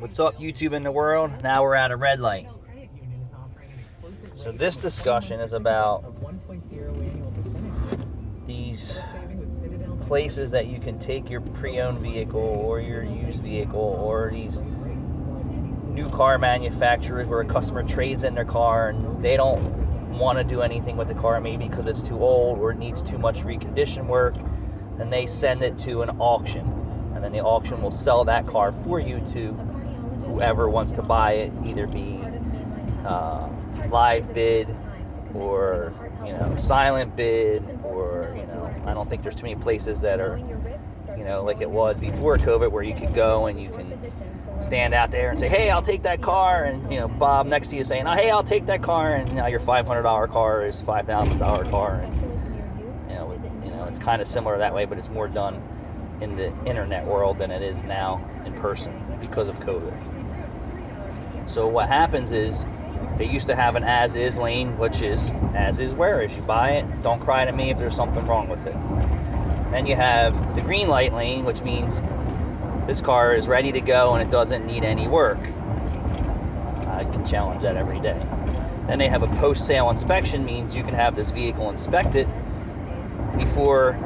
What's up, YouTube in the world? Now we're at a red light. So this discussion is about these places that you can take your pre-owned vehicle or your used vehicle, or these new car manufacturers where a customer trades in their car and they don't want to do anything with the car, maybe because it's too old or it needs too much recondition work, and they send it to an auction, and then the auction will sell that car for you to whoever wants to buy it, either be live bid or silent bid, or I don't think there's too many places that are like it was before COVID, where you could go and you can stand out there and say, hey, I'll take that car, and Bob next to you saying, oh, hey, I'll take that car, and now your $500 car is $5,000 car, and it's kind of similar that way, but it's more done in the internet world than it is now in person because of COVID. So what happens is they used to have an as-is lane, which is as-is where is. You buy it, don't cry to me if there's something wrong with it. Then you have the green light lane, which means this car is ready to go and it doesn't need any work. I can challenge that every day. Then they have a post-sale inspection, means you can have this vehicle inspected before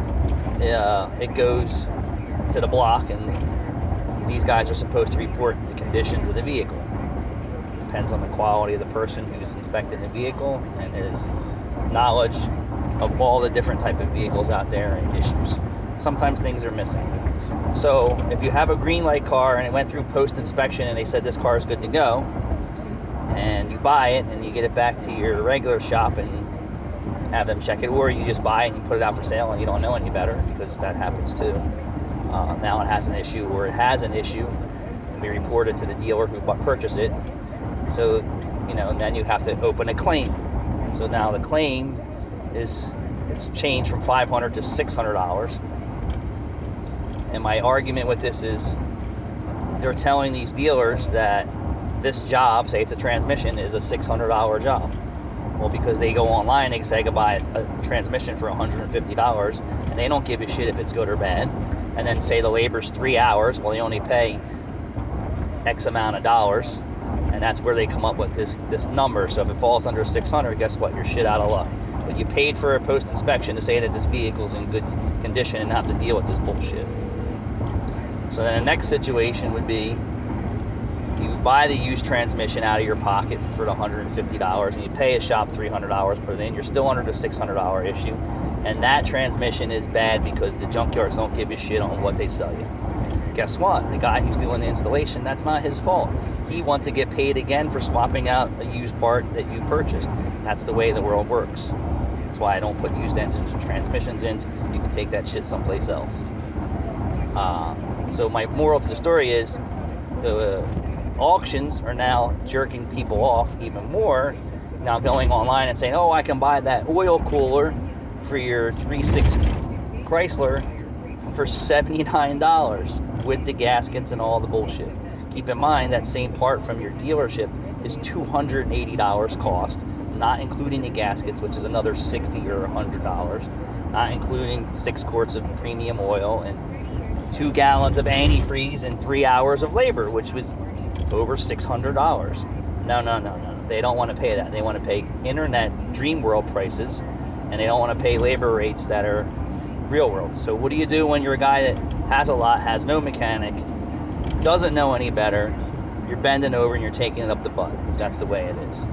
it goes to the block, and these guys are supposed to report the conditions of the vehicle. Depends on the quality of the person who's inspecting the vehicle and his knowledge of all the different type of vehicles out there and issues. Sometimes things are missing. So if you have a green light car and it went through post inspection and they said this car is good to go, and you buy it and you get it back to your regular shop and have them check it, or you just buy it and you put it out for sale and you don't know any better, because that happens too. Now it has an issue, or it has an issue, and be reported to the dealer who purchased it. So, and then you have to open a claim. So now the claim it's changed from $500 to $600. And my argument with this is they're telling these dealers that this job, say it's a transmission, is a $600 job. Well, because they go online, they say I could buy a transmission for $150, and they don't give a shit if it's good or bad. And then say the labor's 3 hours, well, they only pay X amount of dollars, and that's where they come up with this number. So if it falls under 600, guess what? You're shit out of luck. But you paid for a post inspection to say that this vehicle's in good condition and not have to deal with this bullshit. So then the next situation would be, you buy the used transmission out of your pocket for the $150, and you pay a shop $300, put it in, you're still under the $600 issue, and that transmission is bad because the junkyards don't give a shit on what they sell you. Guess what? The guy who's doing the installation, that's not his fault. He wants to get paid again for swapping out a used part that you purchased. That's the way the world works. That's why I don't put used engines and transmissions in. You can take that shit someplace else. So my moral to the story is, the auctions are now jerking people off even more, now going online and saying, oh, I can buy that oil cooler for your 3.6 Chrysler for $79 with the gaskets and all the bullshit. Keep in mind that same part from your dealership is $280 cost, not including the gaskets, which is another $60 or $100, not including 6 quarts of premium oil and 2 gallons of antifreeze and 3 hours of labor, which was over $600. No. They don't want to pay that. They want to pay internet dream world prices, and they don't want to pay labor rates that are real world. So what do you do when you're a guy that has a lot, has no mechanic, doesn't know any better? You're bending over and you're taking it up the butt. That's the way it is.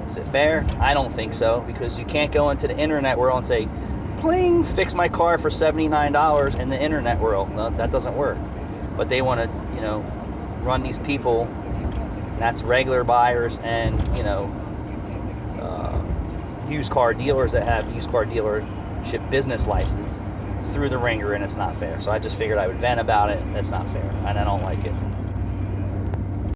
Is it fair? I don't think so, because you can't go into the internet world and say, pling, fix my car for $79 in the internet world. No, that doesn't work. But they want to, run these people, that's regular buyers and, used car dealers that have used car dealership business license, through the ringer, and it's not fair. So I just figured I would vent about it. That's not fair, and I don't like it.